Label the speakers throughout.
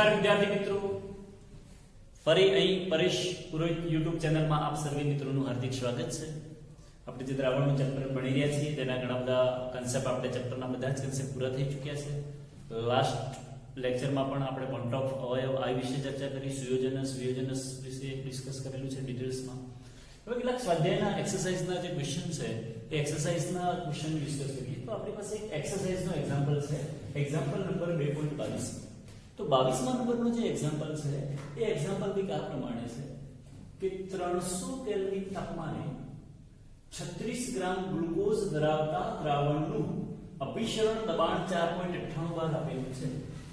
Speaker 1: નમસ્કાર વિદ્યાર્થી મિત્રો, ફરી અહીં પરેશ પુરોહિત યુટ્યુબ ચેનલમાં આપ સર્વે મિત્રોનું હાર્દિક સ્વાગત છે. આપણે જે દ્રાવણનું ચેપ્ટર ભણી રહ્યા છીએ તેના ઘણા બધા કન્સેપ્ટ આપણે ચેપ્ટરના બધા જ કન્સેપ્ટ પૂરા થઈ ચૂક્યા છે. લાસ્ટ લેક્ચરમાં પણ આપણે પોઈન્ટ ઓફ અવયવ આ વિશે ચર્ચા કરી, સુયોજનસ વિયોજનસ વિશે ડિસ્કસ કરેલું છે ડિટેલ્સમાં. હવે કેટલાક સ્વાધ્યાયના એક્સરસાઇઝના જે ક્વેશ્ચન છે એ એક્સરસાઇઝના ક્વેશ્ચન ડિસ્કસ કરીએ. તો આપણી પાસે એક એક્સરસાઇઝનો એક્ઝામ્પલ છે, એક્ઝામ્પલ નંબર 2.22. તો 22મા નંબરનો જે એક્ઝામ્પલ છે એ એક્ઝામ્પલ કંઈક આ પ્રમાણે છે કે 300 કેલ્વિન તાપમાને 36 ગ્રામ ગ્લુકોઝ ધરાવતા દ્રાવણનું અભિસરણ દબાણ 4.98 બાર આપેલું છે.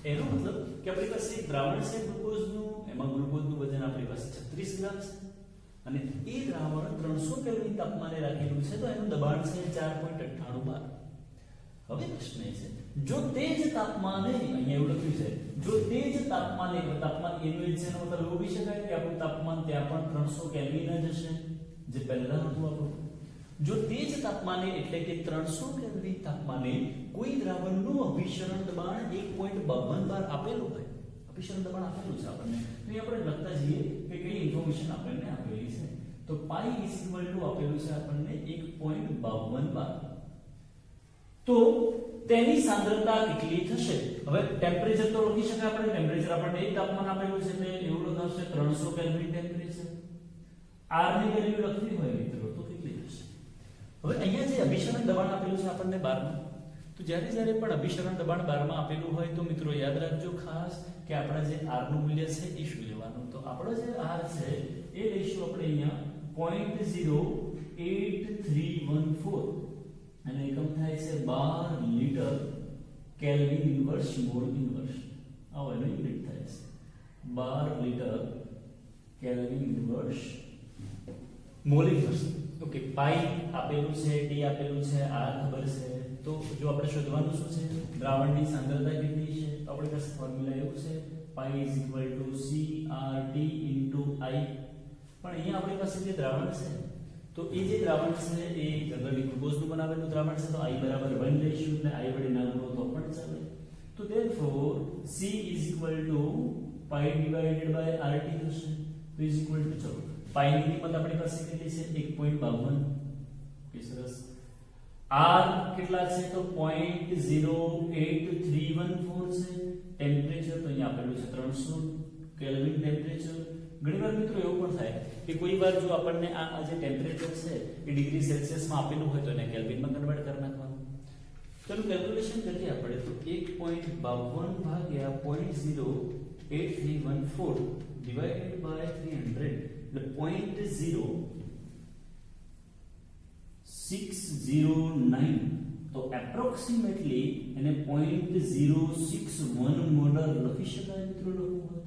Speaker 1: એનો મતલબ કે આપણી પાસે એક દ્રાવણ છે ગ્લુકોઝનું, એમાં ગ્લુકોઝનું વજન આપણી પાસે 36 ગ્રામ છે અને એ દ્રાવણ 300 કેલ્વિન તાપમાને રાખેલું છે, તો એનું દબાણ છે 4.98 બાર. હવે પ્રશ્ન એ છે, જો તે જ તાપમાને, અહીંયા એવું લખ્યું છે, જો તે જ તાપમાને, તાપમાન એનું જ છે, એનો મતલબ એવું બી શકાય કે આપણું તાપમાન ત્યાં પણ 300 કેલ્વિન જ હશે, જે પહેલા હતું આપણું. જો તે જ તાપમાને એટલે કે 300 કેલ્વિન તાપમાને કોઈ દ્રાવણનું અભિસરણ દબાણ 1.52 બાર આપેલું હોય, અભિસરણ દબાણ આપેલું છે આપણને, તો એ આપણે લખતા જઈએ કે કઈ ઇન્ફોર્મેશન આપણને આપેલી છે. તો પાઈ આપેલું છે આપણને 1.52 બાર. તો તેની સાંદ્રતા કેટલી થશે? હવે ટેમ્પરેચર તો લખી શકાય આપણે, ટેમ્પરેચર આપણને એક તાપમાન આપેલું છે એટલે એવું લખાશે 300 કેલ્વિન ટેમ્પરેચર. R ની વેલ્યુ લખવી હોય મિત્રો તો કેટલી થશે? હવે અહીંયા જે અભિસરણ દબાણ આપેલું છે આપણને 12 માં, તો જ્યારે પણ અભિસરણ દબાણ 12 માં આપેલું હોય તો મિત્રો યાદ રાખજો ખાસ કે આપણા જે R નું મૂલ્ય છે એ શું લેવાનું. તો આપણો જે R છે એ લઈશું આપણે અહીંયા 0.08314 અને એકમ થાય છે 12 litre kelvin inverse mole inverse. આવો એનો યુનિટ થાય છે 12 litre kelvin inverse mole inverse. Okay, pi આપેલું છે, ટી આપેલું છે, આર ખબર છે. તો જો આપણે શોધવાનું શું છે, દ્રાવણની સાંદ્રતા કેટલી છે, તો આપણી પાસે ફોર્મ્યુલા એવું છે પાઈ CRT * I. પણ અહીંયા આપણી પાસે જે દ્રાવણ છે તો એ જે દ્રાવણ છે એ જનરલી ગ્લુકોઝનું બનાવેલું દ્રાવણ છે, તો I બરાબર 1 લઈશું એટલે I વડે નામ લો તો પણ ચાલે. તો therefore C = pi divided by RT થશે. તો ચલો પાઈ ની કિંમત આપણી પાસે કેટલી છે 1.52. કે સરસ. R કેટલા છે તો 0.08314 છે. ટેમ્પરેચર તો અહીંયા આપેલું છે 300 કેલ્વિન ટેમ્પરેચર. ઘણીવાર મિત્રો એવું પણ થાય કે કોઈ વાર જો આપણને આ જે ટેમ્પરેચર છે એ ડિગ્રી સેલ્સિયસ માં આપેલું હોય તો એને કેલ્વિનમાં કન્વર્ટ કરી નાખવાનું. ચલો કેલ્ક્યુલેશન કરીએ આપણે. તો 1.52 ભાગ્યા 0.8314 ડિવાઇડેડ બાય 300 એટલે 0.0609. તો એપ્રોક્સિમેટલી એને 0.061 મોલર લખી શકાય મિત્રો લખવું હોય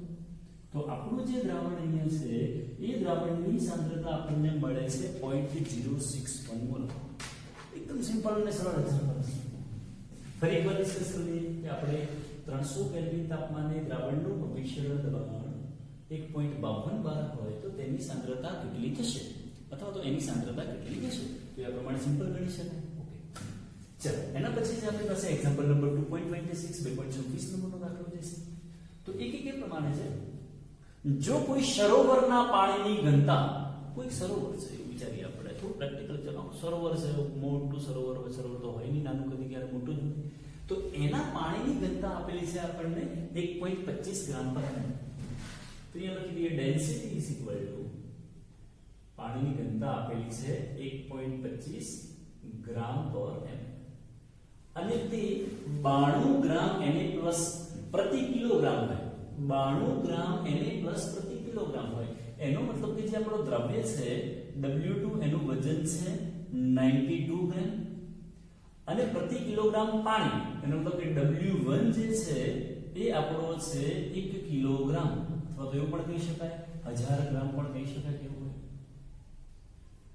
Speaker 1: તો આપણું જે દ્રાવણ અહીંયા છે એ દ્રાવણની સાંદ્રતા આપણને મળે છે 0.061 મોલર. એકદમ સિમ્પલ અને સરળ એક્ઝામ્પલ છે. ફરી એકવાર ડિસ્કસ કરીએ કે આપણે 300 કેલ્વિન તાપમાને દ્રાવણનું અભિસરણ દબાણ 1.52 બાર હોય તો તેની સાંદ્રતા કેટલી થશે, અથવા તો એની સાંદ્રતા કેટલી થશે, તો એ પ્રમાણે સિમ્પલ ગણી શકાય. ઓકે, ચલો એના પછી જે આપણી પાસે એક્ઝામ્પલ નંબર 2.26 2.26 નંબરનો દાખલો છે. તો એક પ્રમાણે છે, જો કોઈ સરોવરના પાણીની ઘનતા, કોઈ સરોવર છે એવું વિચારીએ આપણે, થોડું પ્રેક્ટિકલ. ચલો સરોવર છે, મોટું સરોવર હોય, સરોવર તો હોય નહીં, નાનું કદી ક્યારે મોટું જ હોય. તો એના પાણીની ઘનતા આપેલી છે આપણને 1.25 ગ્રામ પર ml. તો અહીંયા લખી દઈએ ડેન્સિટી પાણીની ઘનતા આપેલી છે 1.25 ગ્રામ પર ml અને તે 92 ગ્રામ Na+ પ્રતિ કિલોગ્રામ હોય. 92 ગ્રામ Na+ પ્રતિ કિલોગ્રામ હોય. એનો મતલબ કે જે આપણો દ્રવ્ય છે W2 એનું વજન છે 92 ગ્રામ અને પ્રતિ કિલોગ્રામ પાણી એનો મતલબ કે W1 જે છે એ આપણો છે 1 કિલોગ્રામ, અથવા તો એવું પણ કહી શકાય 1000 ગ્રામ પણ કહી શકાય. કેવું હોય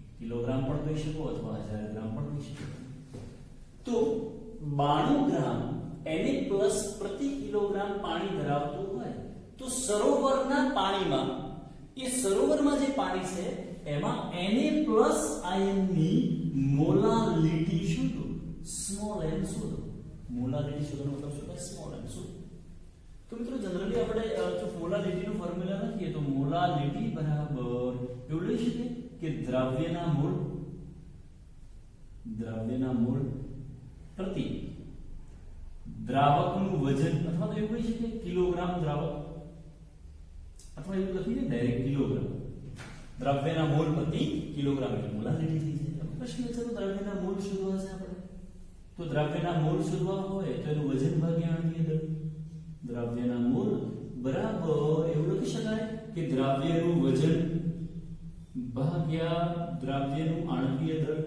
Speaker 1: 1 કિલોગ્રામ પણ કહી શકો અથવા 1000 ગ્રામ પણ કહી શકો. તો 92 ગ્રામ Na+ પ્રતિ કિલોગ્રામ પાણી ધરાવતું હોય તો સરોવરના પાણીમાં, એ સરોવરમાં જે પાણી છે એમાં Na+ આયનની મોલાલિટી શોધો. સ્મોલ m શોધો. મોલાલિટી શોધવાનો મતલબ શું થાય? સ્મોલ m શોધો. तो मित्रों जनरली આપણે જો મોલાલિટીનો ફોર્મ્યુલા લખીએ તો મોલાલિટી બરાબર એવું લઈ શકીએ કે દ્રવ્યના મોલ પ્રતિ દ્રાવકનું વજન અથવા તો એવું કહી શકીએ કિલોગ્રામ દ્રાવક અથવા એવું લખીએ ડાયરેક્ટ કિલોગ્રામ દ્રવ્યના મોલ પ્રતિ કિલોગ્રામ એટલે મોલાલિટી થઈ જાય પ્રશ્ન છે તો દ્રવ્યના મોલ શોધવા છે આપણે તો દ્રવ્યના મોલ શોધવા હોય તો એનું વજન ભાગ્યા આણ્વીય દળ દ્રવ્યના મોલ બરાબર એવું લખી શકાય કે દ્રવ્યનું વજન ભાગ્યા દ્રવ્યનું આણ્વીય દળ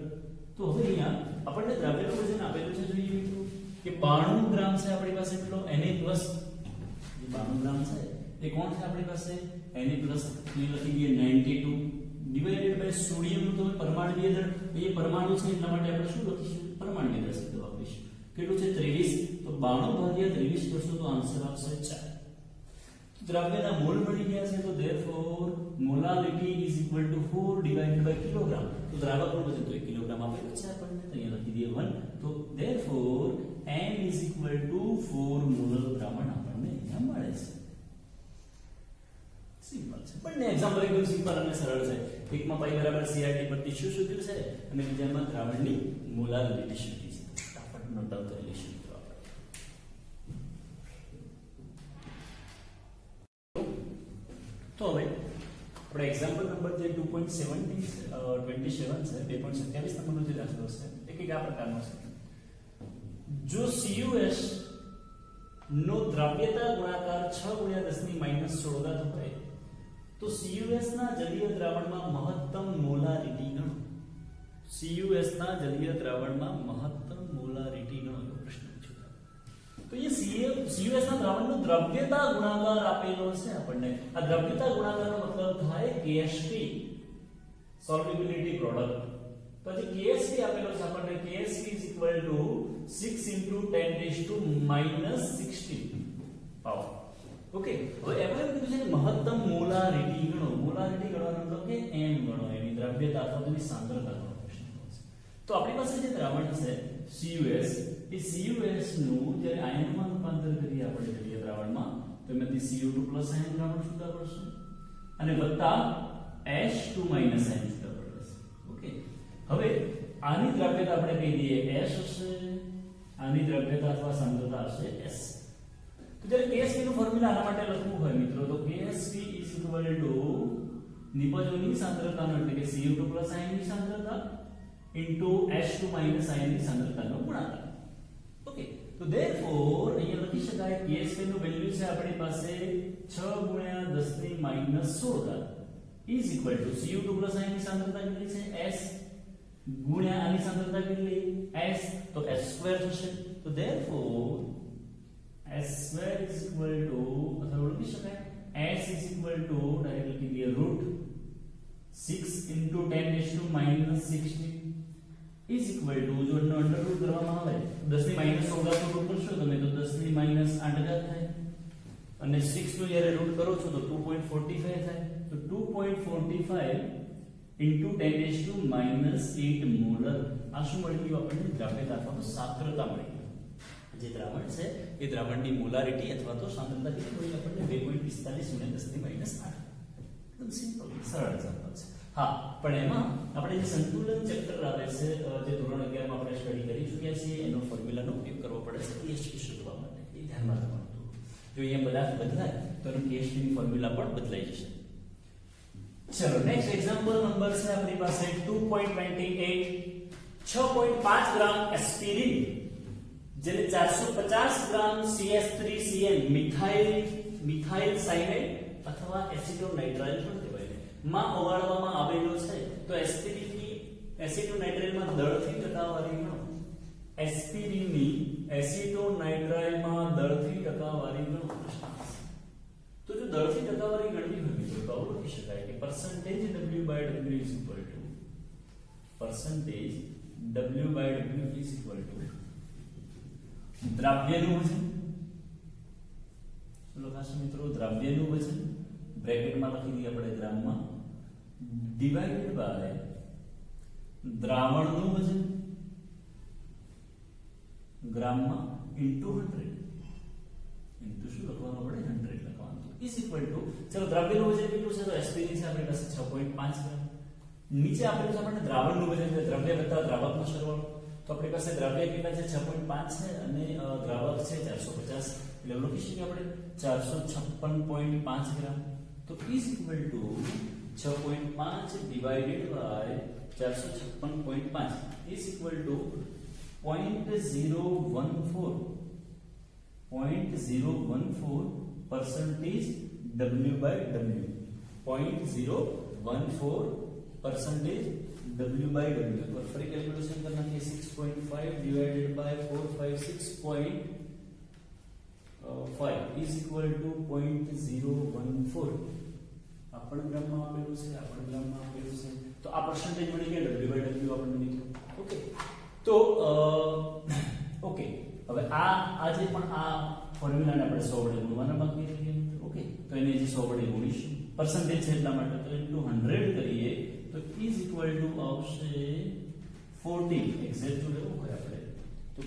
Speaker 1: તો હવે અહીંયા આપણને દ્રવ્યનું વજન આપેલું છે જોઈએ મિત્રો કે 92 ગ્રામ છે આપણી પાસે કેટલો Na+ જે 92 ગ્રામ છે એ કોણ છે આપણી પાસે Na+ એ લખી દઈએ 92 ડિવાઇડેડ બાય સોડિયમનું તો પરમાણુય દળ એ પરમાણુ છે એટલા માટે આપણે શું લખીશું પરમાણુય દળ શબ્દ વાપરીશું કેટલું છે 23 તો 92 ભાગ્યા 23 કરશો તો આન્સર આવશે 4 દ્રવ્યના મોલ મળી ગયા છે તો therefore molality is equal to 4 divided by kilogram તો દ્રાવકનું વજન તો 1 કિલોગ્રામ આપેલું છે આપણને તો અહીંયા લખી દઈએ 1 તો therefore m is equal to 4 molar દ્રાવણ આપણને અહીંયા મળે છે સિમ્પલ છે પણ એક્ઝામ્પલ એકદમ સિમ્પલ અને સરળ છે એકમાં પાઈ બરાબર CRT પરથી શું શોધ્યું છે અને બીજામાં દ્રાવણની મોલાલિટી શોધી છે ફટાફટ નોટ ડાઉન કરી લઈશું તો હવે આપણે એક્ઝામ્પલ નંબર જે 2.27 છે 2.27 નંબરનો જે દાખલો છે એક આ પ્રકારનો છે જો CuS નો દ્રવ્યતા ગુણાકાર 6 × 10⁻16 હોય તો CuS ના જલીય દ્રાવણમાં મહત્તમ મોલારિટી ગણો CuS ના જલીય દ્રાવણમાં મહત્તમ મોલારિટી ગણો એવો પ્રશ્ન પૂછ્યો તો ये CuS ના દ્રાવણનો દ્રવ્યતા ગુણાકાર આપેલો છે આપણને આ દ્રવ્યતા ગુણાકારનો મતલબ થાય KST સોલ્યુબિલિટી પ્રોડક્ટ પછી KST આપેલો છે આપણને KST 6 × 10⁻16 પાવર ઓકે હવે એમાં એવું કીધું છે મહત્તમ મોલારિટી ગણો મોલારિટી ગણવાનો મતલબ કે m ગણો એની દ્રવ્યતા અથવા તેની સાંદ્રતા ગણો તો આપણી પાસે જે દ્રાવણ છે CuS એ CuS નું જ્યારે આયનમાં રૂપાંતર કરીએ આપણે જલીય દ્રાવણમાં તો એમાંથી CO2+ આયન દ્રાવણ છૂટા પડશે અને વત્તા H2- આયન છૂટા પડશે ઓકે હવે આની દ્રવ્યતા આપણે કહી દઈએ S હશે આની દ્રવ્યતા અથવા સાંદ્રતા હશે S તો જ્યારે KSP નું ફોર્મ્યુલા આના માટે લખવું હોય મિત્રો તો KSP નિપજોની સાંદ્રતાનો એટલે કે CO2+ આયનની સાંદ્રતા into H2- આયનની સાંદ્રતાનો ગુણાકાર ઓકે તો therefore અહીંયા લખી શકાય KSP નું વેલ્યુ છે આપણી પાસે 6 × 10⁻16 is equal to CO2+ આયનની સાંદ્રતા કેટલી છે S ગુણ્યા આની સાંદ્રતા કેટલી S તો S² થશે તો therefore S² is equal to અથવા લખી શકાય S is equal to direct લખી દઈએ √6 × 10⁻16 is equal to જો નો અંડર રૂટ કરવામાં આવે 10⁻16 નો રૂટ કરશો તમે તો 10⁻8 થાય અને 6 નો જ્યારે રૂટ કરો છો તો 2.45 થાય તો 2.45 into 10⁻8 મોલર આ શું મળી ગયું આપણને દ્રવ્યતા અથવા તો સાંદ્રતા મળી ગઈ જે દ્રાવણ છે એ દ્રાવણની મોલારિટી અથવા તો સાંદ્રતા કેટલી મળી આપણને 2.45 × 10⁻8 એકદમ સિમ્પલ સરળ એક્ઝામ્પલ છે હા પણ એમાં આપણે જે સંતુલન ચેપ્ટર આવે છે જે ધોરણ 11 માં આપણે સ્ટડી કરી ચૂક્યા છીએ એનો ફોર્મ્યુલાનો ઉપયોગ કરવો પડે છે KST શોધવા માટે એ ધ્યાનમાં રાખવાનું જો અહીંયા પદાર્થ બદલાય તો એનું KST ની ફોર્મ્યુલા પણ બદલાઈ જશે ચલો નેક્સ્ટ એક્ઝામ્પલ નંબર છે આપણી પાસે 2.28 6.5 ગ્રામ એસ્પિરિન જેને 450 ગ્રામ CS3Cl મિથાઇલ સાયનાઇડ અથવા એસિટોનાઇટ્રાઇલ પણ કહેવાય માં ઓગાળવામાં આવેલો છે તો એસ્પિરિનની એસિટોનાઇટ્રાઇલમાં દળથી ટકાવારી ગણો એસ્પિરિનની એસિટોનાઇટ્રાઇલમાં દળથી ટકાવારી ગણો તો જો દળથી ટકાવારી ગણવી હોય તો આવું લખી શકાય કે percentage W/W is equal to percentage W/W is equal to દ્રવ્યનું વજન શું લખાશે મિત્રો દ્રવ્યનું વજન બ્રેકેટમાં લખી દઈએ આપણે ગ્રામમાં ડિવાઇડેડ બાય દ્રાવણનું વજન ગ્રામમાં into 100 ઇન્ટુ શું લખવાનું આપણે 100 લખવાનું ઇઝ ઇક્વલ ટુ ચલો દ્રવ્યનું વજન કેટલું છે તો એસપીની છે આપણી પાસે 6.5 ગ્રામ નીચે આપેલું છે આપણને દ્રાવણનું વજન એટલે દ્રવ્ય વત્તા દ્રાવકનો સરવાળો તો આપણી પાસે દ્રવ્ય કેટલા છે 6.5 છે અને દ્રાવક છે 450 એટલે લખી શકીએ આપણે 456.5 ગ્રામ તો is equal to 6.5 divided by 456.5 is equal to 0.014 percentage W by W 0.014 percentage W by W और फिर कैलकुलेशन करना है 6.5 divided by 456.5 is equal to 0.014 अपन ग्राम में आपेલું છે अपन ग्राम में आपेલું છે तो આ परसेंटेज મળી ગયા W by W આપણને મિત્રો ઓકે તો ઓકે હવે આ જે પણ આ ફોર્મ્યુલાને આપણે 100 વડે ગુણવાના બાકી રહીએ ઓકે તો એને જે 100 વડે ગુણીશું પરસેન્ટેજ છે એટલા માટે તો ઇન્ટુ 100 કરીએ તો ઇઝ ઇક્વલ ટુ આવશે 14 એક્ઝેક્ટ લેવું હોય આપણે તો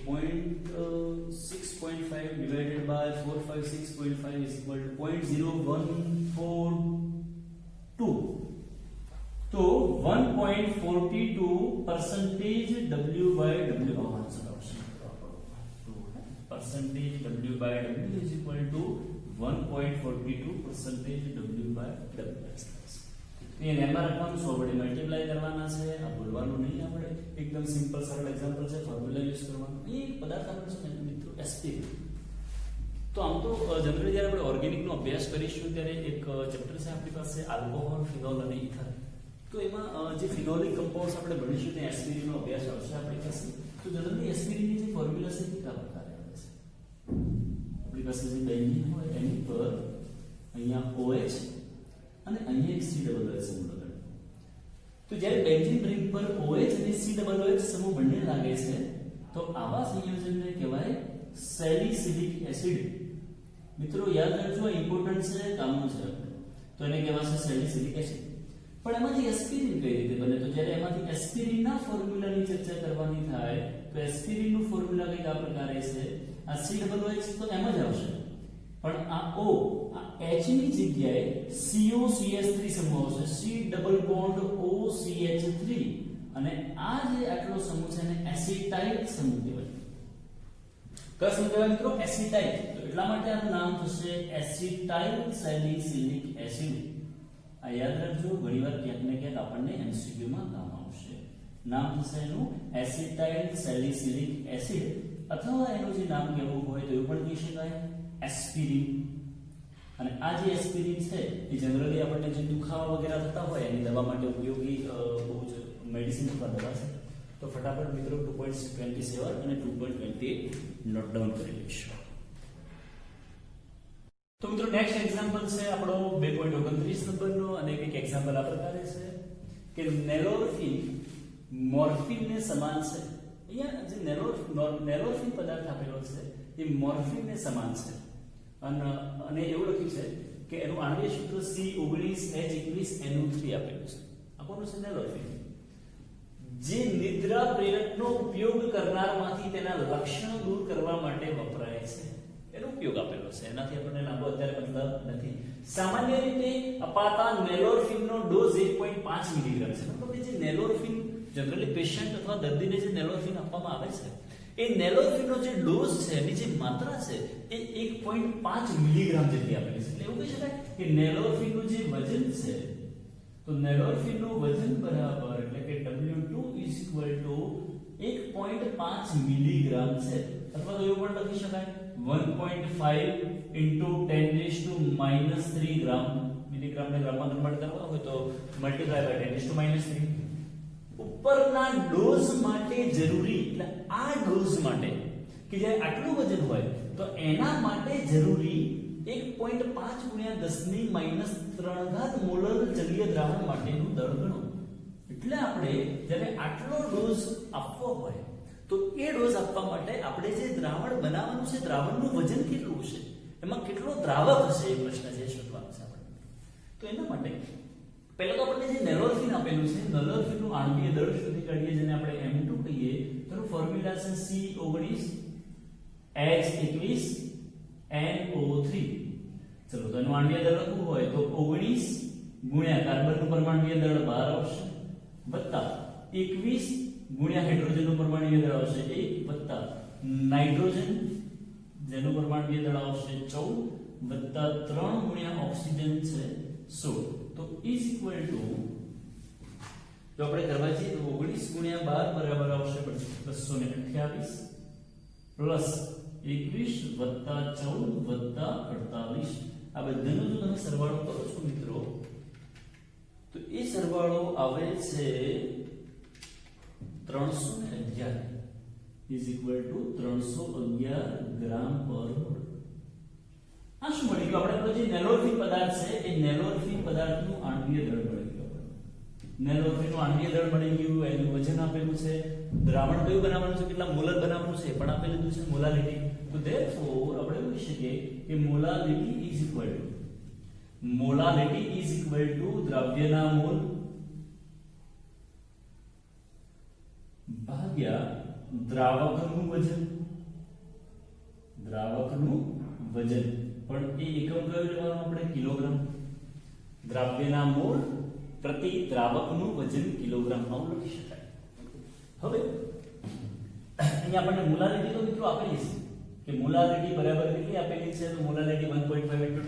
Speaker 1: 6.5 divided by 456.5 is equal to 0.142 तो 1.42 percentage W by W percentage W by W is equal to 1.42 percentage W by W ये नंबर रखવાનું 100 વડે મલ્ટીપ્લાય કરવાના છે આ ભૂલવાનું નહીં આપણે એકદમ સિમ્પલ સરળ એક્ઝામ્પલ છે ફોર્મ્યુલા યુઝ કરવાનો એ પદાર્થ આપણે છે ને મિત્રો એસપી તો આમ તો જનરલી જ્યારે આપણે ઓર્ગેનિક નો અભ્યાસ કરીશું ત્યારે એક ચેપ્ટર છે આપણી પાસે આલ્કોહોલ ફિનોલ અને ઇથર તો એમાં જે ફિનોલિક કમ્પાઉન્ડ્સ આપણે ભણીશું ત્યાં એસ્પિરિન નો અભ્યાસ આવશે આપણી પાસે તો જનરલી એસ્પિરિન ની જે ફોર્મ્યુલા છે કેટલા પ્રકારે આવે છે આપણી પાસે જે બેન્ઝીન હોય એની પર અહીંયા OH અને અહીંયા એક COOH સમૂહ લગાડો તો જ્યારે બેન્ઝીન રિંગ પર OH અને COOH સમૂહ બંને લાગે છે તો આવા સંયોજનને કહેવાય સેલિસિલિક એસિડ મિત્રો યાદ રાખજો ઇમ્પોર્ટન્ટ છે કામનું છે તો એને કહેવાશે સેલિસિલિક એસિડ પણ એમાંથી એસ્પિરિન કઈ રીતે બને તો જ્યારે એમાંથી એસ્પિરિનના ફોર્મ્યુલાની ચર્ચા કરવાની થાય તો એસ્પિરિનનું ફોર્મ્યુલા કંઈક આ પ્રકારે છે આ COOH તો એમ જ આવશે પણ આ O આ H ની જગ્યાએ COCH3 સમૂહ આવશે C ડબલ બોન્ડ OCH3 અને આ જે આટલો સમૂહ છે એને એસિટાઇલ સમૂહ કહેવાય કયો સમૂહ કહેવાય મિત્રો એસિટાઇલ તો એટલા માટે આનું નામ થશે એસિટાઇલ સેલિસિલિક એસિડ આ યાદ રાખજો ઘણીવાર ક્યાંક ને ક્યાંક આપણને એમસીક્યુ માં કામ આવશે નામ થશે એનું એસિટાઇલ સેલિસિલિક એસિડ અથવા એનું જે નામ કહેવું હોય તો એવું પણ કહી શકાય એસ્પિરિન અને આ જે એસ્પિરિન છે એ જનરલી આપણને જે દુખાવા વગેરે થતા હોય એની દવા માટે ઉપયોગી બહુ જ મેડિસિન અથવા દવા છે તો ફટાફટ મિત્રો 2.27 અને 2.28 નોટ ડાઉન કરી લઈશું તો મિત્રો નેક્સ્ટ એક્ઝામ્પલ છે આપણો 2.29 નંબરનો અને એક એક્ઝામ્પલ આ પ્રકારે છે કે નેલોરફિન મોર્ફિનને સમાન છે અહીંયા જે નેલોરફિન પદાર્થ આપેલો છે એ મોર્ફિનને સમાન છે અને એવું લખ્યું છે કે એનું આણ્વિક સૂત્ર C19H21NO3 આપેલું છે આ કોનું છે નેલોરફિન જે નિદ્રા પ્રેરકનો ઉપયોગ કરનારમાંથી તેના લક્ષણો દૂર કરવા માટે વપરાય છે એનો ઉપયોગ આપેલો છે એનાથી આપણને લાંબો અત્યારે મતલબ નથી સામાન્ય રીતે અપાતા નેલોરફિનનો ડોઝ 1.5 મિલીગ્રામ છે મતલબ જે નેલોરફિન જનરલી પેશન્ટ અથવા દર્દીને જે નેલોરફિન આપવામાં આવે છે એ નેલોરફિનનો જે ડોઝ છે એની જે માત્રા છે એ 1.5 મિલીગ્રામ જેટલી આપેલી છે એટલે એવું કહી શકાય કે નેલોરફિનનું જે વજન છે તો નેલોરફિનનું વજન બરાબર એટલે કે W2 1.5 મિલીગ્રામ છે અથવા તો એવું પણ લખી શકાય 1.5 into 10⁻³ ગ્રામ મિલીગ્રામ ને ગ્રામમાં કન્વર્ટ કરવા હોય તો મલ્ટીપ્લાય બાય 10⁻³ ઉપરના ડોઝ માટે જરૂરી એટલે આ ડોઝ માટે કે જે આટલું વજન હોય તો એના માટે જરૂરી 1.5 × 10⁻³ મોલર જલીય દ્રાવણ માટેનું દળ ગણો એટલે આપણે જ્યારે આટલો ડોઝ આપવો હોય તો એ ડોઝ આપવા માટે આપણે જે દ્રાવણ બનાવવાનું છે દ્રાવણનું વજન કેટલું હશે એમાં કેટલો દ્રાવક હશે એ પ્રશ્ન છે શોધવાનો છે આપણે તો એના માટે પહેલા તો આપણે જે નેલોરફિન આપેલું છે નેલોરફિનનું આણ્વિક દળ શોધી કાઢીએ જેને આપણે M2 કહીએ તો ફોર્મ્યુલા છે C19H21 NO3. ચલો તો એનું આણ્વીય દળ લખવું હોય તો 19 ગુણ્યા કાર્બનનું પરમાણુય દળ 12 આવશે વત્તા 21 ગુણ્યા હાઇડ્રોજનનું પરમાણુય દળ આવશે 1 વત્તા નાઇટ્રોજન જેનું પરમાણુય દળ આવશે 14 વત્તા 3 ગુણ્યા ઓક્સિજન છે 16 તો ઇઝ ઇક્વલ ટુ જો આપણે કરવા જઈએ તો 19 ગુણ્યા 12 બરાબર આવશે 228 પ્લસ 21 વત્તા 14 વત્તા 48 આ બધાનો જો તમે સરવાળો કરો છો મિત્રો તો એ સરવાળો આવે છે 311 ઇઝ ઇક્વલ ટુ 311 ગ્રામ પર મોલ. આ શું મળી ગયું? આપણે જે નેલોરફિન પદાર્થ છે એ નેલોરફિન પદાર્થનું આણ્વીય દળ મળી ગયું. નેલોરફિનનું આણ્વીય દળ મળી ગયું, એનું વજન આપેલું છે, દ્રાવણ કયું બનાવવાનું છે, કેટલા મોલર બનાવવાનું છે એ પણ આપેલું છે, મોલાલિટી. તો therefore આપણે કહી શકીએ કે મોલાલિટી ઇઝ ઇક્વલ ટુ દ્રવ્યના મોલ ભાગ્યા દ્રાવકનું વજન. દ્રાવકનું વજન પણ એ એકમ કયો લેવાનો આપણે? કિલોગ્રામ. દ્રવ્યના મોલ પ્રતિ દ્રાવકનું વજન કિલોગ્રામ માં લખી શકાય. હવે અહીંયા આપણને મોલાલિટી તો મિત્રો આપેલી છે કે મોલાલિટી બરાબર કેટલી આપેલી છે? તો મોલાલિટી 1.5 ×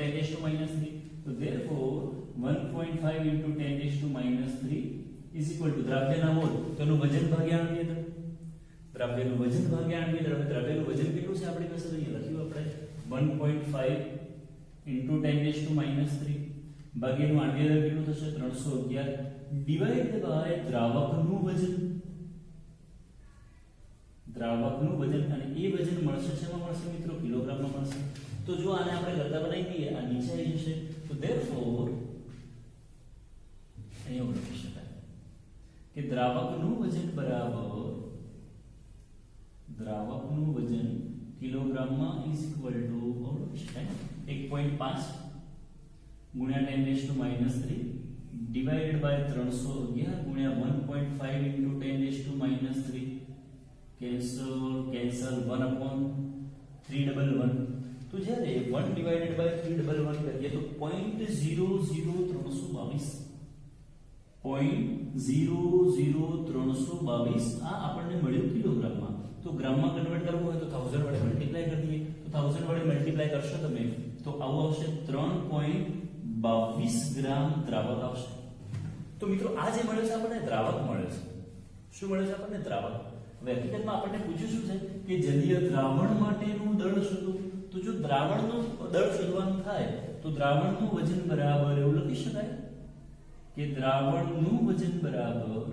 Speaker 1: 10⁻³ તો therefore 1.5 × 10⁻³ is equal to દ્રવ્યના mall તેનું વજન ભાગ્યા આણ્વીય દળ. દ્રવ્યનું વજન ભાગ્યા આણ્વીય દળ. દ્રવ્યનું વજન કેટલું છે આપણી પાસે? અહીંયા લખ્યું આપણે 1.5 × 10⁻³ ભાગ્યાનું આણ્વીય દળ કેટલું થશે? 311 ડિવાઇડ બાય દ્રાવકનું વજન. દ્રાવકનું વજન અને એ વજન મળશે શેમાં મળશે મિત્રો? કિલોગ્રામમાં મળશે. તો જો આને આપણે કરતા બનાવી દઈએ, આ નીચે આવી જશે. તો therefore અહીંયા લખી શકાય કે દ્રાવકનું વજન બરાબર દ્રાવકનું વજન કિલોગ્રામમાં ઇઝ ઇક્વલ ટુ 1.5 ગુણ્યા 10⁻³ ડિવાઇડેડ બાય 311 ગુણ્યા 1.5 × 10⁻³ cancel 1/311. તો જ્યારે 1 ડિવાઇડેડ બાય 311 કરીએ તો 0.00322 આ આપણને મળ્યું કિલોગ્રામમાં. તો ગ્રામમાં કન્વર્ટ કરવું હોય તો 1000 વડે મલ્ટીપ્લાય કરી દઈએ. તો 1000 વડે મલ્ટીપ્લાય કરશો તમે તો આવું આવશે 3.22 ગ્રામ દ્રાવક આવશે. તો મિત્રો આ જે મળ્યો છે આપણને દ્રાવક મળ્યો છે. શું મળ્યો છે આપણને? દ્રાવક. હવે હકીકતમાં આપણને પૂછ્યું શું છે કે જલીય દ્રાવણ માટેનું દળ શોધો. તો જો દ્રાવણનું દળ શોધવાનું થાય તો દ્રાવણનું વજન બરાબર એવું લખી શકાય કે દ્રાવણનું વજન બરાબર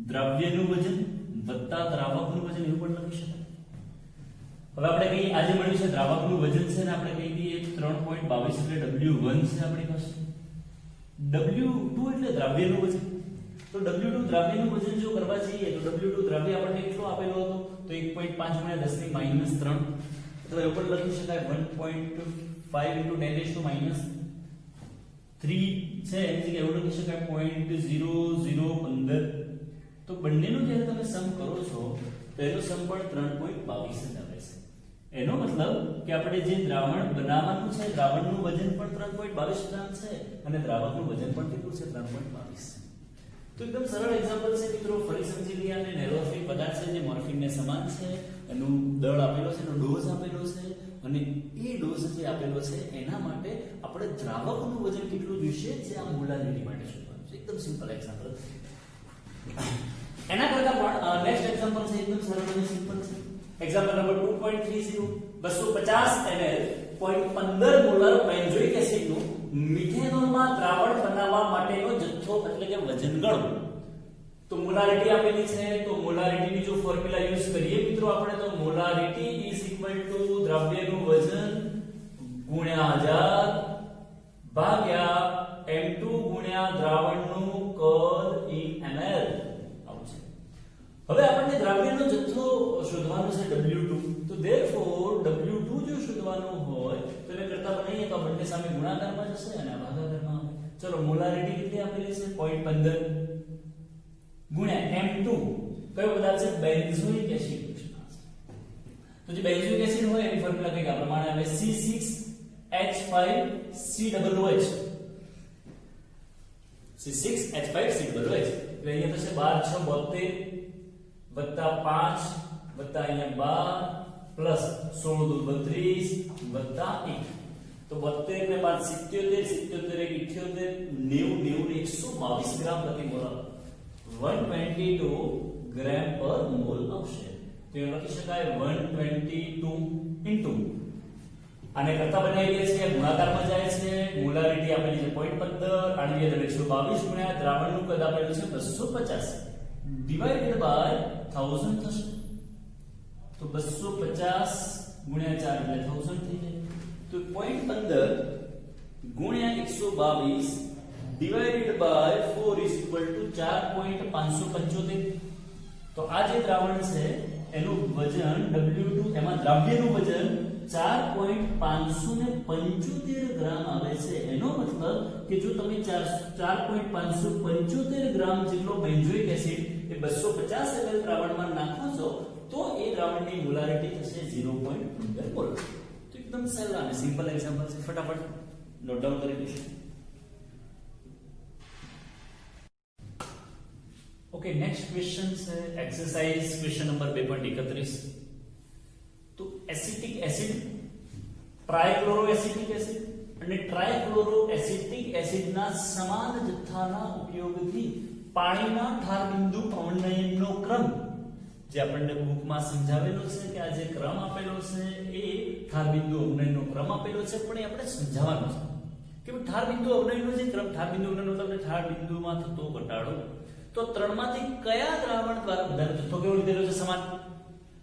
Speaker 1: દ્રવ્યનું વજન વત્તા દ્રાવકનું વજન એવું પણ લખી શકાય. હવે આપણે કહીએ આજે મળ્યું છે દ્રાવકનું વજન છે ને આપણે કહી દઈએ 3.22 એટલે W1 છે આપણી પાસે. W2 એટલે દ્રવ્યનું વજન. તો W2 દ્રવ્યનું વજન જો કરવા જઈએ તો W2 દ્રવ્ય આપણને કેટલો આપેલો હતો? તો 1.5 × 10⁻³ અથવા એવું પણ લખી શકાય 1.5 × 10⁻³ છે એની જગ્યાએ એવું લખી શકાય 0.0015. તો બંનેનો જ્યારે તમે સમ કરો છો તો એનો સમ પણ 3.22 જ આવે છે. એનો મતલબ કે આપણે જે દ્રાવણ બનાવવાનું છે દ્રાવણનું વજન પણ 3.22 ગ્રામ છે અને દ્રાવકનું વજન પણ કેટલું છે? 3.22. તો એકદમ સરળ એક્ઝામ્પલ છે મિત્રો. ફરી સમજી લઈએ. અને નેલોરફિન પદાર્થ છે જે મોર્ફિનને સમાન છે. એનું દળ આપેલો છે, એનો ડોઝ આપેલો છે અને એ ડોઝ જે આપેલો છે એના માટે આપણે દ્રાવકનું વજન કેટલું જોઈશે જે આ મોલાલિટી માટે શોધવાનું છે. એકદમ સિમ્પલ એક્ઝામ્પલ. એના કરતા પણ નેક્સ્ટ એક્ઝામ્પલ છે એકદમ સરળ અને સિમ્પલ છે. Example number 2.30 250 ml 0.15 molar benzoic એસિડનું મિથેનોલમાં દ્રાવણ બનાવવા માટેનો જથ્થો એટલે કે વજન ગણો. તો મોલારિટી આપેલી છે. તો મોલારિટીની જો ફોર્મ્યુલા યુઝ કરીએ મિત્રો આપણે તો મોલારિટી ઇઝ ઇક્વલ ટુ દ્રવ્યનું વજન ગુણ્યા 1000 ભાગ્યા m2 ગુણ્યા દ્રાવણનું કદ in ml આવું છે. હવે આપણને દ્રવ્યનો જથ્થો શોધવાનો છે W2. તો therefore W2 જો શોધવાનો હોય તો એને કરતા બનાવીએ તો બંને સામે ગુણાકારમાં જશે અને આ ભાગાકારમાં આવે. ચલો મોલારિટી કેટલી આપેલી છે? 0.15 ગુણ્યા m2 કયો પદાર્થ છે? Benzoic acid. તો જે બેન્ઝોઇક એસિડ હોય એની ફોર્મ્યુલા કંઈક આ પ્રમાણે આવે C6H5COOH C6H5COOH એટલે અહીંયા થશે 12 6 72 વત્તા 5 વત્તા અહીંયા 12 પ્લસ 16 2 32 વત્તા 1 તો 72 ને 5 77 77 1 78 90 122 ગ્રામ પ્રતિ મોલ 122 ગ્રામ પર મોલ આવશે તો એ લખી શકાય 122 ઇન્ટુ આને કરતા બનાવીએ છીએ ગુણાકારમાં જાય છે મોલારિટી આપેલી છે 0.15 આની અંદર 122 ગુણ્યા દ્રાવણનું કદ આપેલું છે 250 ડિવાઇડેડ બાય 1000 થશે તો 250 ગુણ્યા 4 એટલે 1000 થઈ જાય તો 0.15 ગુણ્યા 122 divided by 4 is equal to 4.575 તો આ જે દ્રાવણ છે એનું વજન W2 એમાં દ્રાવ્યનું વજન 4.575 ગ્રામ આવે છે એનો મતલબ કે જો તમે 4.575 ગ્રામ જેટલો બેન્ઝોઇક એસિડ એ 250 ml દ્રાવણમાં નાખો છો તો એ દ્રાવણની મોલારિટી થશે 0.15 મોલ તો એકદમ સરળ અને સિમ્પલ એક્ઝામ્પલ છે ફટાફટ નોટ ડાઉન કરી લેશો ओके नेक्स्ट क्वेश्चन है एक्सरसाइज क्वेश्चन नंबर 2.31 तो acetic acid trichloro acetic acid અને ટ્રાઇક્લોરો એસિટિક એસિડના સમાન જથ્થાના ઉપયોગથી પાણીના ઠાર બિંદુ અવનયનનો ક્રમ જે આપણને બુકમાં સમજાવેલો છે કે આ જે ક્રમ આપેલો છે એ ઠાર બિંદુ અવનયનનો ક્રમ આપેલો છે પણ એ આપણે સમજાવવાનો છે કે ઠાર બિંદુ અવનયનનો જે ક્રમ ઠાર બિંદુ અવનયનનો મતલબ ઠાર બિંદુમાં થતો ઘટાડો તો ત્રણમાંથી કયા દ્રાવણ દ્વારા બધાનો જથ્થો કેવો લીધેલો છે સમાન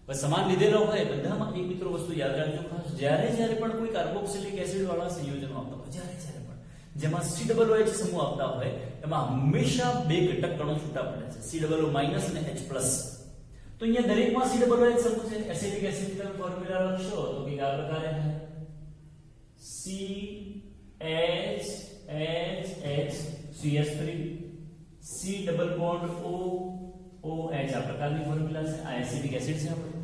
Speaker 1: બસ સમાન લીધેલો હોય બધામાં એક મિત્રો વસ્તુ યાદ રાખજો ખાસ જ્યારે પણ કોઈ કાર્બોક્સિલિક એસિડ વાળા સંયોજનો આવતા હોય જ્યારે પણ જેમાં COOH સમૂહ આવતા હોય એમાં હંમેશા બે ઘટક કણો છૂટા પડે છે COO- અને H+ તો અહીંયા દરેકમાં COOH સમૂહ છે એસિડિક એસિડ તમે ફોર્મ્યુલા લખશો તો કે આ પ્રકારે CHHH CS3 C double bond O OH આ પ્રકારની ફોર્મ્યુલા છે આ એસિડિક એસિડ છે આપણે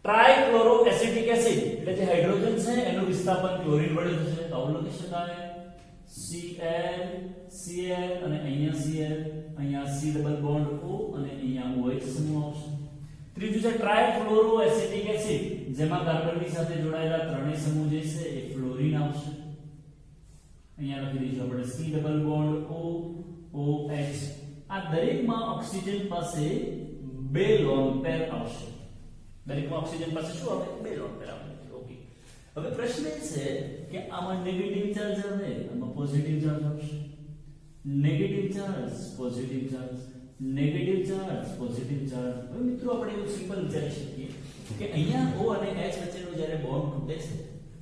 Speaker 1: ટ્રાઇક્લોરો એસિટિક એસિડ એટલે જે હાઇડ્રોજન છે એનું વિસ્થાપન ક્લોરીન વડે થશે તો આવું લખી શકાય Cl Cl અને અહીંયા Cl અહીંયા C ડબલ બોન્ડ O અને અહીંયા OH સમૂહ આવશે ત્રીજું છે ટ્રાઇફ્લોરો એસિટિક એસિડ જેમાં કાર્બનની સાથે જોડાયેલા ત્રણેય સમૂહ જે છે એ ફ્લોરીન આવશે અહીંયા લખી દઈશું આપણે C double bond O OH આ દરેકમાં ઓક્સિજન પાસે બે લોન પેર આવશે દરેકમાં ઓક્સિજન પાસે શું આવે બે લોન પેર આવે ઓકે હવે પ્રશ્ન એ છે કે આમાં નેગેટિવ ચાર્જ આવે આમાં પોઝિટિવ ચાર્જ આવશે negative charge positive charge negative charge positive charge હવે મિત્રો આપણે એવું સિમ્પલ વિચારી શકીએ કે અહીંયા O અને H વચ્ચેનો જ્યારે બોન્ડ તૂટે છે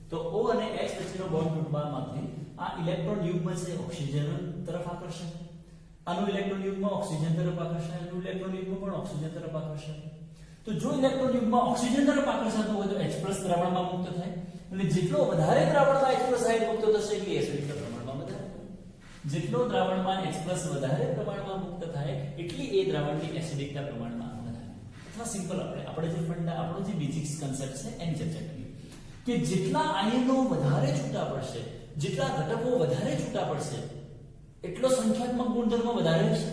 Speaker 1: તો O અને H વચ્ચેનો બોન્ડ તૂટવામાંથી આ ઇલેક્ટ્રોન યુગ્મ છે ઓક્સિજન તરફ આકર્ષે આનું ઇલેક્ટ્રોન યુગ્મ ઓક્સિજન તરફ આકર્ષાય આનું ઇલેક્ટ્રોન યુગ્મ પણ ઓક્સિજન તરફ આકર્ષાય તો જો ઇલેક્ટ્રોન યુગ્મ ઓક્સિજન તરફ આકર્ષાતો હોય તો H+ દ્રાવણમાં મુક્ત થાય અને જેટલો વધારે દ્રાવણમાં H+ આયન મુક્ત થશે એટલી એસિડિકતા પ્રમાણમાં વધારે જેટલો દ્રાવણમાં H+ વધારે પ્રમાણમાં મુક્ત થાય એટલી એ દ્રાવણની એસિડિકતા પ્રમાણમાં વધારે અથવા સિમ્પલ આપણે જે ફંડા આપણો જે બેઝિક્સ કન્સેપ્ટ છે એની ચર્ચા કરીએ કે જેટલા આયનો વધારે છૂટા પડશે જેટલા ઘટકો વધારે છૂટા પડશે એટલો સંખ્યાત્મક ગુણધર્મ વધારે હશે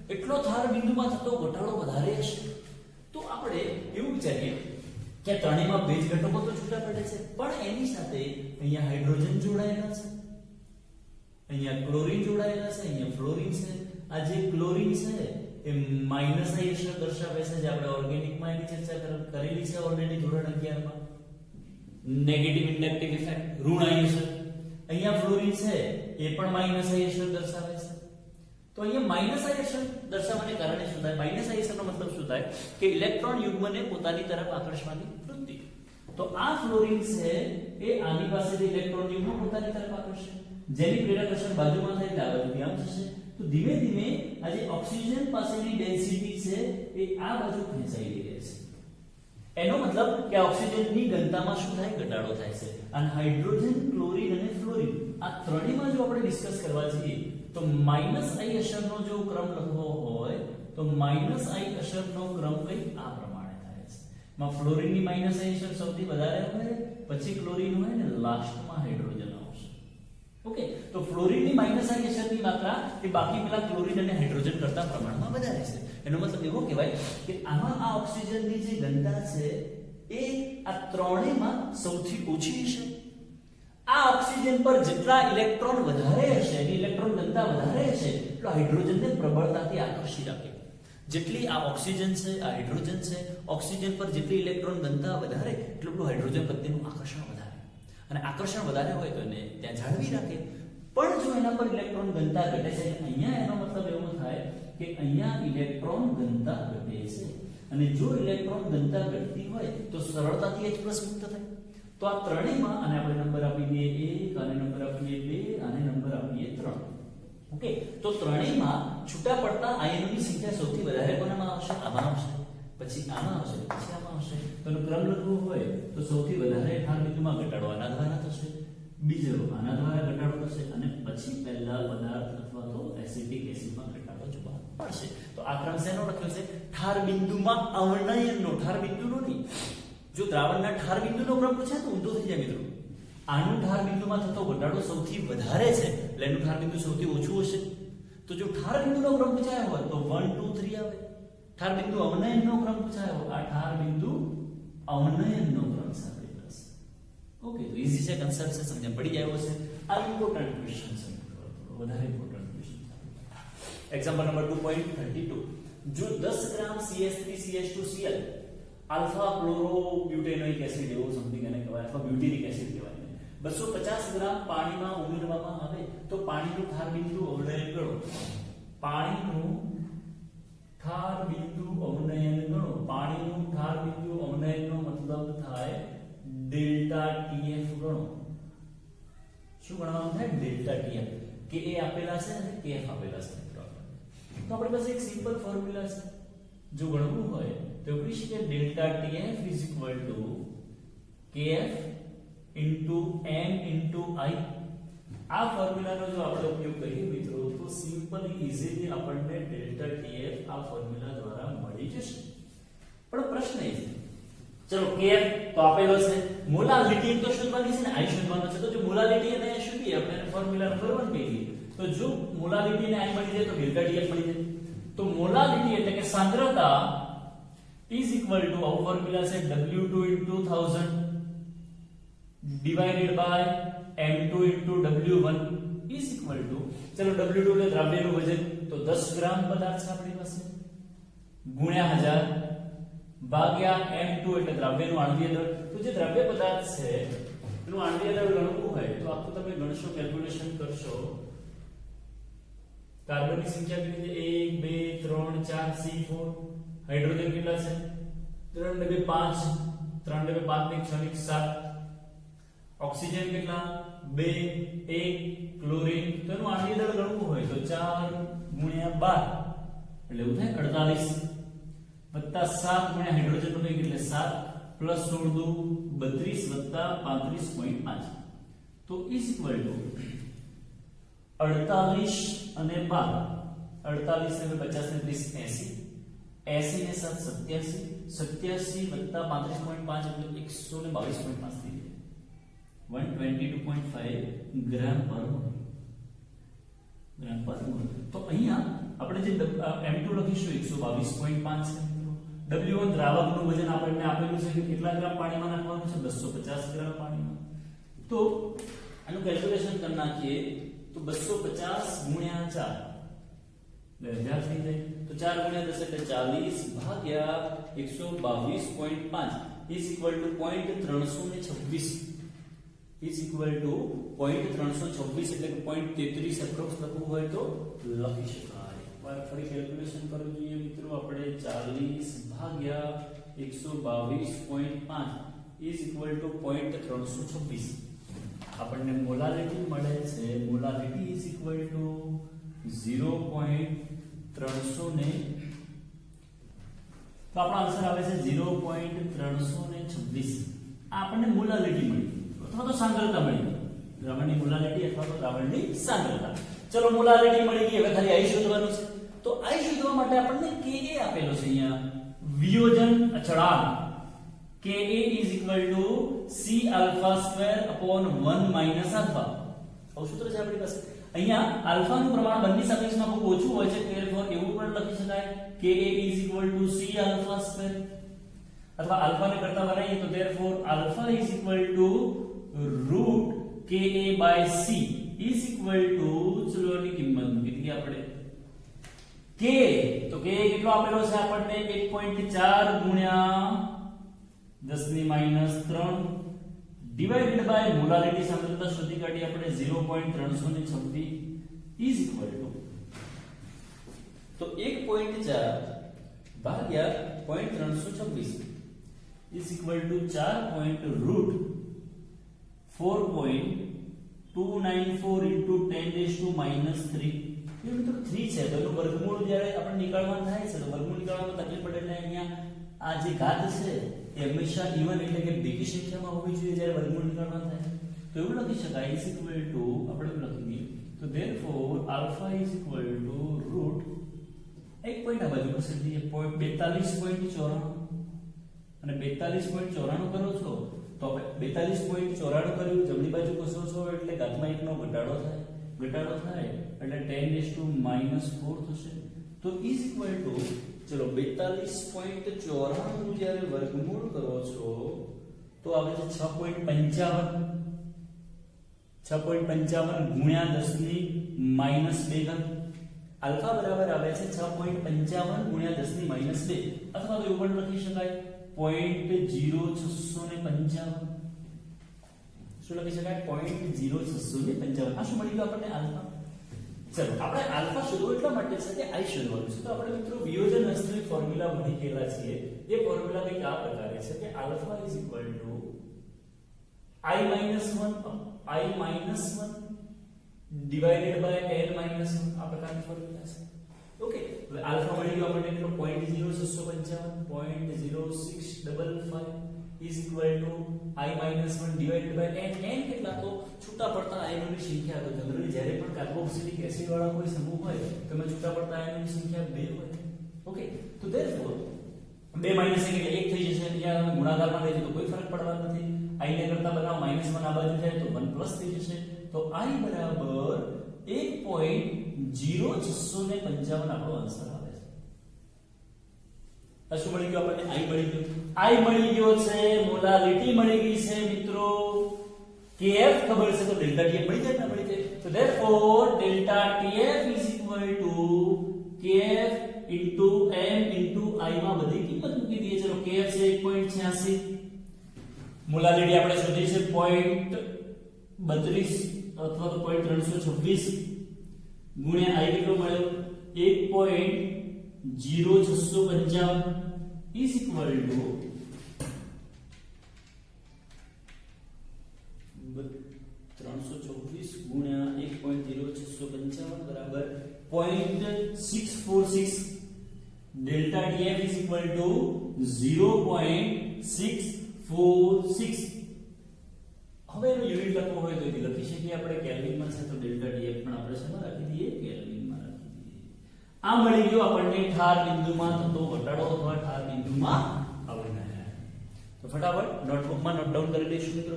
Speaker 1: એટલો ઠાર બિંદુમાં થતો ઘટાડો વધારે હશે તો આપણે એવું વિચારીએ કે ત્રણેયમાં બે જ ઘટકો તો છૂટા પડે છે પણ એની સાથે અહીંયા હાઇડ્રોજન જોડાયેલા છે અહીંયા ક્લોરીન જોડાયેલા છે અહીંયા ફ્લોરીન છે આ જે ક્લોરીન છે એ માઈનસ આઈ અક્ષર દર્શાવે છે જે આપણે ઓર્ગેનિકમાં એની ચર્ચા કરેલી છે ઓલરેડી ધોરણ 11 માં નેગેટિવ ઇન્ડક્ટિવ ઇફેક્ટ ઋણ આઈ અક્ષર અહીંયા ફ્લોરીન છે એ પણ માઈનસ આઈ અક્ષર દર્શાવે છે તો અહીંયા માઈનસ આઈ અક્ષર દર્શાવવાને કારણે શું થાય માઈનસ આઈ અક્ષરનો મતલબ શું થાય કે ઇલેક્ટ્રોન યુગ્મને પોતાની તરફ આકર્ષવાની વૃત્તિ તો આ ફ્લોરીન છે એ આની પાસેથી ઇલેક્ટ્રોન યુગ્મ પોતાની તરફ આકર્ષે જેની પ્રેરક અસર બાજુમાં થાય એટલે આ બાજુ આમ થશે તો ધીમે ધીમે આ જે ઓક્સિજન પાસેની ડેન્સિટી છે એ આ બાજુ ખેંચાઈ રહી છે એનો મતલબ કે ઓક્સિજનની ઘનતામાં શું થાય ઘટાડો થાય છે અને હાઇડ્રોજન ક્લોરીન અને ફ્લોરીન આ ત્રણેયમાં જો આપણે ડિસ્કસ કરવા જઈએ તો માઈનસ આઈ અસરનો જો ક્રમ લખવો હોય તો માઈનસ આઈ અસરનો ક્રમ કંઈક આ પ્રમાણે થાય છે માં ફ્લોરીનની માઇનસાઇઝેશન સૌથી વધારે હોય, પછી ક્લોરીન હોય ને લાસ્ટમાં હાઇડ્રોજન આવશે. ઓકે, તો ફ્લોરીનની માઇનસાઇઝેશનની માત્રા એ બાકી પેલા ક્લોરીન અને હાઇડ્રોજન કરતા પ્રમાણમાં વધારે છે. એનો મતલબ એવો કહેવાય કે આમાં આ ઓક્સિજનની જે ઘનતા છે એ આ ત્રણેયમાં સૌથી ઓછી છે. આ ઓક્સિજન પર જેટલા ઇલેક્ટ્રોન વધારે હશે, એની ઇલેક્ટ્રોન ઘનતા વધારે હશે, એટલો હાઇડ્રોજનને પ્રબળતાથી આકર્ષી રાખે. જેટલી આ ઓક્સિજન છે, આ હાઇડ્રોજન છે, ઓક્સિજન પર જેટલી ઇલેક્ટ્રોન ઘનતા વધારે એટલું હાઇડ્રોજન પ્રત્યેનું આકર્ષણ વધારે. અને આકર્ષણ વધારે હોય તો એને ત્યાં જાળવી રાખે. પણ જો એના પર ઇલેક્ટ્રોન ઘનતા ઘટે છે, અહીંયા એનો મતલબ એવો થાય કે અહીંયા ઇલેક્ટ્રોન ઘનતા ઘટે છે. અને જો ઇલેક્ટ્રોન ઘનતા ઘટતી હોય તો સરળતાથી H+ મુક્ત થાય. તો આ ત્રણેયમાં આને આપણે નંબર આપી દઈએ 1, આને નંબર આપીએ 2, આને નંબર આપીએ 3. ઓકે, તો ત્રણેયમાં છૂટા પડતા આયનોની સંખ્યા સૌથી વધારે કોનામાં આવશે? આમાં આવશે, પછી આમાં આવશે, પછી આમાં આવશે. તો એનો ક્રમ લખવો હોય તો સૌથી વધારે ઠાર બિંદુમાં ઘટાડો આના દ્વારા થશે, બીજો આના દ્વારા ઘટાડો થશે, અને પછી પહેલા પદાર્થ અથવા તો એસિટિક એસિડમાં ઘટાડો જોવા મળશે. તો આ ક્રમ શેનો લખ્યો છે? ઠાર બિંદુમાં અવનયનનો, ઠાર બિંદુનો નહીં. જો દ્રાવણના ઠાર બિંદુનો ક્રમ પૂછાય તો ઊંધો થઈ જાય મિત્રો. આનું ઠાર બિંદુમાં થતો ઘટાડો સૌથી વધારે છે, એટલે એનું ઠાર બિંદુ સૌથી ઓછું હશે. તો જો ઠાર બિંદુનો ક્રમ પૂછાયો હોય તો 1 2 3 આવે. ઠાર બિંદુ અવનયનનો ક્રમ પૂછાયો હોય, આ ઠાર બિંદુ અવનયનનો ક્રમ સાથે થશે. ઓકે, તો ઈઝી છે, કન્સેપ્ટ છે, સમજણ પડી જાય છે. આ ઇમ્પોર્ટન્ટ ક્વેશ્ચન છે, વધારે ઇમ્પોર્ટન્ટ ક્વેશ્ચન છે. Example number 2.32. જો 10 ગ્રામ CH3CH2Cl આલ્ફા ક્લોરોબ્યુટેનોઇક એસિડ એવું સમથિંગ એને કહેવાય, અથવા બ્યુટેનિક એસિડ કહેવાય, 250 ગ્રામ પાણીમાં ઉમેરવામાં આવે તો પાણીનું ઠાર બિંદુ અવનયન ગણો. પાણીનું ઠાર બિંદુ અવનયન ગણો. પાણીનું ઠાર બિંદુ અવનયનનો મતલબ થાય ડેલ્ટા TF ગણો. શું ગણવાનું થાય? Delta TF. કે એ આપેલા છે અને KF આપેલા છે. તો આપણી પાસે એક સિમ્પલ ફોર્મ્યુલા છે. જો ગણવું હોય તો કહી શકીએ delta TF is equal two KF into m into I. આ ફોર્મ્યુલાનો જો આપણે ઉપયોગ કરીએ મિત્રો તો સિમ્પલ ઈઝીલી આપણને ડેલ્ટા TF આ ફોર્મ્યુલા દ્વારા મળી જશે. પણ પ્રશ્ન એ છે, ચલો KF તો આપેલો છે, મોલાલિટી તો શોધવાની છે ને, I શોધવાનો છે. તો જો મોલાલિટી અને I શોધીએ, આપણે ફોર્મ્યુલા નંબર 1 કહીએ, તો જો મોલાલિટી અને I મળી જાય તો ડેલ્ટા TF મળી જાય. તો મોલાલિટી એટલે કે સાંદ્રતા is equal to our formula છે W2 into 1000 divided by M2 into W1 is equal to, ચલો W2 એટલે દ્રવ્યનું વજન, તો 10 ગ્રામ પદાર્થ છે આપણી પાસે, ગુણ્યા 1000 ભાગ્યા M2 એટલે દ્રવ્યનું આણ્વીય દળ. તો જે દ્રવ્ય પદાર્થ છે એનું આણ્વીય દળ ગણવું હોય તો આખું તમે ગણશો, કેલ્ક્યુલેશન કરશો. કાર્બનની સંખ્યા કેટલી છે? 1 2 3 4 C4. હાઇડ્રોજન કેટલા છે? 3 2 5, 3 2 5 ને 6 ને 7. ઓક્સિજન કેટલા? 2 1. ક્લોરીન, તો એનું આણ્વીય દળ ગણવું હોય તો 4 ગુણ્યા 12 એટલે એવું થાય 48 વત્તા 7 ગુણ્યા હાઇડ્રોજન નું એટલે 7 પ્લસ 16 દુ 32 વત્તા 35.5. તો ઇઝ ઇક્વલ ટુ 48 અને 12, 48 ને 50 ને 30 80, 80 ને 7 87, 87 વત્તા 35.5 એટલે 122.5 થઈ જાય. 122.5 ગ્રામ પર મોલ. તો અહીંયા આપણે જે M2 લખીશું 122.5 છે. W1 દ્રાવકનું વજન આપણને આપેલું છે કે કેટલા ગ્રામ પાણીમાં નાખવાનું છે? 250 ગ્રામ પાણીમાં. તો આનું કેલ્ક્યુલેશન કરી નાખીએ તો 250 ગુણ્યા 4 એટલે 1000 થઈ જાય. તો 4 ગુણ્યા 10 એટલે 40 ભાગ્યા 122.5 is equal two 0.326 is equal two 0.326 એટલે કે 0.33 એપ્રોક્સ લખવું હોય તો લખી શકાય. એકવાર ફરી કેલ્ક્યુલેશન કરવું જોઈએ મિત્રો. આપણે 40 ભાગ્યા 122.5 ઇઝ ઇક્વલ ટુ 0.326 આપણને મોલાલિટી મળે છે. મોલાલિટી ઇઝ ઇક્વલ ટુ 0.300 તો આપણો આન્સર આવે છે 0.326. આ આપણને મોલાલિટી મળી અથવા તો સાંદ્રતા મળી. દ્રાવણની મોલાલિટી અથવા તો દ્રાવણની સાંદ્રતા. ચલો મોલાલિટી મળી ગઈ, હવે ખાલી I શોધવાનું છે. તો I શોધવા માટે આપણને Ka આપેલો છે અહીંયા, વિયોજન અચળાંક. Ka is equal to C alpha square upon 1 minus alpha. આવું સૂત્ર છે આપણી પાસે. અહીંયા આલ્ફા નું પ્રમાણ બંને સાપેક્ષમાં ખૂબ ઓછું હોય છે, therefore એવું પણ લખી શકાય Ka is equal to C alpha square, અથવા આલ્ફા ને કરતા બનાવીએ તો therefore alpha is equal to root Ka by C is equal to, ચલો ની કિંમત મૂકી દઈએ આપણે k, તો k કેટલો આપેલો છે આપણને 1.4 ગુણ્યા 10 ની -3 ડિવાઇડેડ બાય મોલારિટી સાંદ્રતા શોધી કાઢી આપણે 0.326 is equal to, તો 1.4 ભાગ્યા 0.326 is equal to 4.294 into 10⁻³ એ મિત્રો 3 છે, તો એનું વર્ગમૂળ જ્યારે આપણે નીકાળવાનું થાય છે તો વર્ગમૂળ નીકાળવામાં તકલીફ પડે એટલે અહીંયા આ જે ઘાત છે એ હંમેશા ઇવન એટલે કે બેકી સંખ્યામાં હોવી જોઈએ જ્યારે વર્ગમૂળ નીકાળવાનું થાય. તો એવું લખી શકાય is equal to, આપણે લખી દઈએ તો therefore alpha is equal to root, એક પોઈન્ટ આ બાજુ ખસેડી દઈએ 42.94 અને 42.94 કરો છો તો આપણે 42.94 કર્યું, જમણી બાજુ ખસો છો એટલે ઘાતમાં 1 નો ઘટાડો થાય એટલે 10⁻⁴ થશે. તો is equal to, ચલો 42.94 નું જ્યારે વર્ગમૂળ કરો છો તો આવે છે 6.55 ગુણ્યા 10⁻² ઘાત. આલ્ફા બરાબર આવે છે 6.55 ગુણ્યા 10⁻², અથવા તો એવું પણ લખી શકાય 0.0655. શું લખી શકાય 0.0655. આ શું મળી ગયું આપણને આલ્ફા. ચલો આપણે આલ્ફા શોધવો એટલા માટે છે કે આઈ શોધવાનું છે. તો આપણે મિત્રો વિયોજન અસ્ત્રી ફોર્મ્યુલા ભણી ગયેલા છીએ. એ ફોર્મ્યુલા કંઈક આ પ્રકારે છે કે alpha is equal two i minus 1 divided by n minus 1. આ પ્રકારની ફોર્મ્યુલા છે. ઓકે, હવે આલ્ફા મળી ગયો આપણને એટલો 0.0655 is equal to i minus 1 divided by n. n કેટલા તો છૂટા પડતા આયનોની સંખ્યા. તો જનરલી જ્યારે પણ કાર્બોક્સિલિક એસિડ વાળા કોઈ સમૂહ હોય તો એમાં છૂટા પડતા આયનોની સંખ્યા 2 હોય. ઓકે, તો therefore 2 minus 1 એટલે 1 થઈ જશે. અહીંયા ગુણાકારમાં લઈ તો કોઈ ફરક પડવાનો નથી. i ને કરતા બનાવો -1 આ બાજુ જાય તો 1 પ્લસ થઈ જશે. તો i બરાબર 1.0655 આપણો આન્સર આવે છે. આ શું મળી ગયું આપણને? i મળી ગયો છે, મોલાલિટી મળી ગઈ છે મિત્રો. kf ખબર છે તો ડેલ્ટા tf મળી જાય ને મળી જાય. તો therefore delta tf is equal to kf into m into i માં બધી કિંમત મૂકી દઈએ. ચલો kf છે 1.86, મોલાલિટી આપણે શોધી છે 0.32 અથવા તો 0.326 ગુણ્યા i કેટલો મળ્યો 1.0655 is equal to 324 ગુણ્યા 1.0655 બરાબર 0.646. Delta tf is equal to 0.646. હવે એનો યુનિટ લખવો હોય તો લખી શકીએ આપણે કેલ્વિનમાં છે તો ડેલ્ટા tf પણ આપણે શેમાં રાખી દઈએ? કેલ્વિનમાં રાખી દઈએ. આ મળી ગયો આપણને ઠાર બિંદુમાં થતો ઘટાડો અથવા ઠાર બિંદુમાં અવનય. તો ફટાફટ નોટબુકમાં નોટ ડાઉન કરી લઈશું મિત્રો.